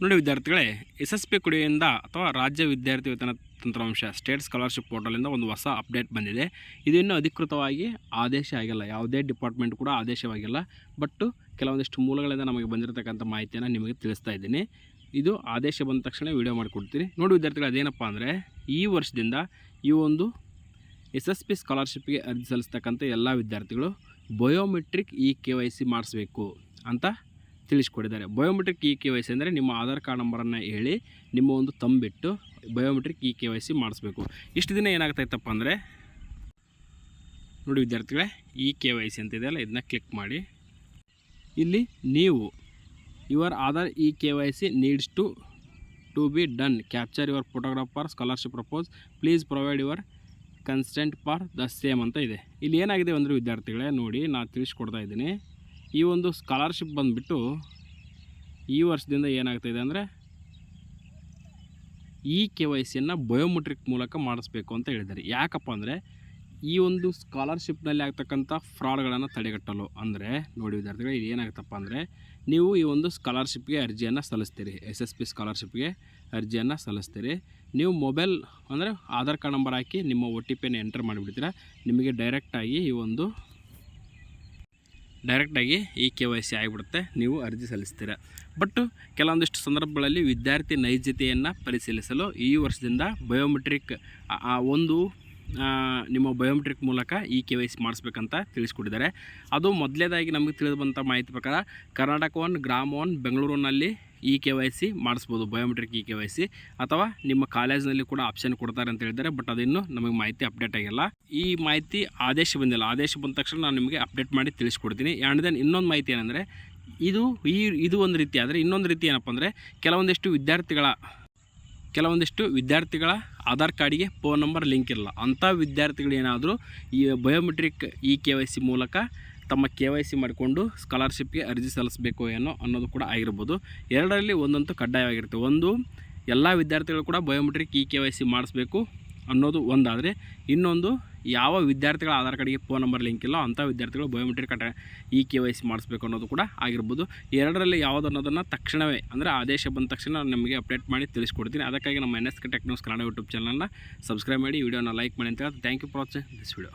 ನೋಡಿ ವಿದ್ಯಾರ್ಥಿಗಳೇ, SSP ಕುಡಿಯಿಂದ ಅಥವಾ ರಾಜ್ಯ ವಿದ್ಯಾರ್ಥಿ ವೇತನ ತಂತ್ರಾಂಶ ಸ್ಟೇಟ್ ಸ್ಕಾಲರ್ಶಿಪ್ ಪೋರ್ಟಲಿಂದ ಒಂದು ಹೊಸ ಅಪ್ಡೇಟ್ ಬಂದಿದೆ. ಇದು ಇನ್ನೂ ಅಧಿಕೃತವಾಗಿ ಆದೇಶ ಆಗಿಲ್ಲ, ಯಾವುದೇ ಡಿಪಾರ್ಟ್ಮೆಂಟ್ ಕೂಡ ಆದೇಶವಾಗಿಲ್ಲ. ಬಟ್ ಕೆಲವೊಂದಿಷ್ಟು ಮೂಲಗಳಿಂದ ನಮಗೆ ಬಂದಿರತಕ್ಕಂಥ ಮಾಹಿತಿಯನ್ನು ನಿಮಗೆ ತಿಳಿಸ್ತಾ ಇದ್ದೀನಿ. ಇದು ಆದೇಶ ಬಂದ ತಕ್ಷಣ ವಿಡಿಯೋ ಮಾಡಿಕೊಡ್ತೀನಿ. ನೋಡಿ ವಿದ್ಯಾರ್ಥಿಗಳು, ಅದೇನಪ್ಪ ಅಂದರೆ ಈ ವರ್ಷದಿಂದ ಈ ಒಂದು SSP ಸ್ಕಾಲರ್ಶಿಪ್ಗೆ ಅರ್ಜಿ ಸಲ್ಲಿಸ್ತಕ್ಕಂಥ ಎಲ್ಲ ವಿದ್ಯಾರ್ಥಿಗಳು ಬಯೋಮೆಟ್ರಿಕ್ KYC ಮಾಡಿಸ್ಬೇಕು ಅಂತ ತಿಳಿಸ್ಕೊಟ್ಟಿದ್ದಾರೆ. ಬಯೋಮೆಟ್ರಿಕ್ KYC ಅಂದರೆ ನಿಮ್ಮ ಆಧಾರ್ ಕಾರ್ಡ್ ನಂಬರನ್ನು ಹೇಳಿ ನಿಮ್ಮ ಒಂದು ತಂಬಿಟ್ಟು ಬಯೋಮೆಟ್ರಿಕ್ KYC ಮಾಡಿಸ್ಬೇಕು. ಇಷ್ಟು ದಿನ ಏನಾಗ್ತಾಯಿತ್ತಪ್ಪ ಅಂದರೆ, ನೋಡಿ ವಿದ್ಯಾರ್ಥಿಗಳೇ, KYC ಅಂತ ಇದೆಯಲ್ಲ, ಇದನ್ನ ಕ್ಲಿಕ್ ಮಾಡಿ. ಇಲ್ಲಿ ನೀವು your Aadhaar KYC needs to be done, capture your photograph for scholarship purpose, please provide your consent for the same ಅಂತ ಇದೆ. ಇಲ್ಲಿ ಏನಾಗಿದೆ ಅಂದರೆ ವಿದ್ಯಾರ್ಥಿಗಳೇ, ನೋಡಿ ನಾನು ತಿಳಿಸ್ಕೊಡ್ತಾ ಇದ್ದೀನಿ. ಈ ಒಂದು ಸ್ಕಾಲರ್ಶಿಪ್ ಬಂದುಬಿಟ್ಟು ಈ ವರ್ಷದಿಂದ ಏನಾಗ್ತಾಯಿದೆ ಅಂದರೆ KYCಯನ್ನು ಬಯೋಮೆಟ್ರಿಕ್ ಮೂಲಕ ಮಾಡಿಸ್ಬೇಕು ಅಂತ ಹೇಳಿದ್ದಾರೆ. ಯಾಕಪ್ಪ ಅಂದರೆ ಈ ಒಂದು ಸ್ಕಾಲರ್ಶಿಪ್ನಲ್ಲಿ ಆಗ್ತಕ್ಕಂಥ ಫ್ರಾಡ್ಗಳನ್ನು ತಡೆಗಟ್ಟಲು. ಅಂದರೆ ನೋಡಿ ವಿದ್ಯಾರ್ಥಿಗಳು, ಇದು ಏನಾಗುತ್ತಪ್ಪ ಅಂದರೆ, ನೀವು ಈ ಒಂದು ಸ್ಕಾಲರ್ಶಿಪ್ಗೆ ಅರ್ಜಿಯನ್ನು ಸಲ್ಲಿಸ್ತೀರಿ, SSP ಸ್ಕಾಲರ್ಶಿಪ್ಗೆ ಅರ್ಜಿಯನ್ನು ಸಲ್ಲಿಸ್ತೀರಿ. ನೀವು ಮೊಬೈಲ್ ಅಂದರೆ ಆಧಾರ್ ಕಾರ್ಡ್ ನಂಬರ್ ಹಾಕಿ ನಿಮ್ಮ OTP ಎಂಟರ್ ಮಾಡಿಬಿಡ್ತೀರ. ನಿಮಗೆ ಡೈರೆಕ್ಟಾಗಿ KYC ಆಗಿಬಿಡುತ್ತೆ, ನೀವು ಅರ್ಜಿ ಸಲ್ಲಿಸ್ತೀರ. ಬಟ್ ಕೆಲವೊಂದಿಷ್ಟು ಸಂದರ್ಭಗಳಲ್ಲಿ ವಿದ್ಯಾರ್ಥಿ ನೈಜತೆಯನ್ನು ಪರಿಶೀಲಿಸಲು ಈ ವರ್ಷದಿಂದ ಬಯೋಮೆಟ್ರಿಕ್ ನಿಮ್ಮ ಬಯೋಮೆಟ್ರಿಕ್ ಮೂಲಕ KYC ಮಾಡಿಸ್ಬೇಕಂತ ತಿಳಿಸ್ಕೊಟ್ಟಿದ್ದಾರೆ. ಅದು ಮೊದಲೇದಾಗಿ ನಮಗೆ ತಿಳಿದು ಬಂಥ ಮಾಹಿತಿ ಪ್ರಕಾರ ಕರ್ನಾಟಕ 1, ಗ್ರಾಮ 1, ಬೆಂಗಳೂರಿನಲ್ಲಿ KYC ಮಾಡಿಸ್ಬೋದು, ಬಯೋಮೆಟ್ರಿಕ್ KYC, ಅಥವಾ ನಿಮ್ಮ ಕಾಲೇಜಿನಲ್ಲಿ ಕೂಡ ಆಪ್ಷನ್ ಕೊಡ್ತಾರೆ ಅಂತ ಹೇಳಿದ್ದಾರೆ. ಬಟ್ ಅದಿನ್ನೂ ನಮಗೆ ಮಾಹಿತಿ ಅಪ್ಡೇಟ್ ಆಗಿಲ್ಲ. ಈ ಮಾಹಿತಿ ಆದೇಶ ಬಂದಿಲ್ಲ. ಆದೇಶ ಬಂದ ತಕ್ಷಣ ನಾನು ನಿಮಗೆ ಅಪ್ಡೇಟ್ ಮಾಡಿ ತಿಳಿಸ್ಕೊಡ್ತೀನಿ. ಆ್ಯಂಡ್ ಇನ್ನೊಂದು ಮಾಹಿತಿ ಏನಂದರೆ, ಇದು ಒಂದು ರೀತಿ ಆದರೆ, ಇನ್ನೊಂದು ರೀತಿ ಏನಪ್ಪ ಅಂದರೆ, ಕೆಲವೊಂದಿಷ್ಟು ವಿದ್ಯಾರ್ಥಿಗಳ ಆಧಾರ್ ಕಾರ್ಡಿಗೆ ಫೋನ್ ನಂಬರ್ ಲಿಂಕ್ ಇರಲ್ಲ. ಅಂಥ ವಿದ್ಯಾರ್ಥಿಗಳು ಏನಾದರೂ ಈ ಬಯೋಮೆಟ್ರಿಕ್ KYC ಮೂಲಕ ತಮ್ಮ KYC ಮಾಡಿಕೊಂಡು ಸ್ಕಾಲರ್ಶಿಪ್ಗೆ ಅರ್ಜಿ ಸಲ್ಲಿಸಬೇಕು ಅನ್ನೋದು ಕೂಡ ಆಗಿರ್ಬೋದು. ಎರಡರಲ್ಲಿ ಒಂದಂತೂ ಕಡ್ಡಾಯವಾಗಿರುತ್ತೆ. ಒಂದು, ಎಲ್ಲ ವಿದ್ಯಾರ್ಥಿಗಳು ಕೂಡ ಬಯೋಮೆಟ್ರಿಕ್ KYC ಮಾಡಿಸ್ಬೇಕು ಅನ್ನೋದು ಒಂದಾದರೆ, ಇನ್ನೊಂದು, ಯಾವ ವಿದ್ಯಾರ್ಥಿಗಳ ಆಧಾರ್ ಕಾರ್ಡಿಗೆ ಫೋನ್ ನಂಬರ್ ಲಿಂಕ್ ಇಲ್ಲ ಅಂಥ ವಿದ್ಯಾರ್ಥಿಗಳು ಬಯೋಮೆಟ್ರಿಕ್ KYC ಮಾಡಿಸ್ಬೇಕು ಅನ್ನೋದು ಕೂಡ ಆಗಿರ್ಬೋದು. ಎರಡರಲ್ಲಿ ಯಾವುದು ಅನ್ನೋದನ್ನು ತಕ್ಷಣವೇ, ಅಂದರೆ ಆದೇಶ ಬಂದ ತಕ್ಷಣ ನಾನು ನಿಮಗೆ ಅಪ್ಡೇಟ್ ಮಾಡಿ ತಿಳಿಸ್ಕೊಡ್ತೀನಿ. ಅದಕ್ಕಾಗಿ ನಮ್ಮ NSK tech news Kannada YouTube ಚಾನಲ್ನ ಸಬ್ಸ್ಕ್ರೈಬ್ ಮಾಡಿ, ವಿಡಿಯೋನ ಲೈಕ್ ಮಾಡಿ ಅಂತ ಹೇಳಿ. Thank you for watching this video.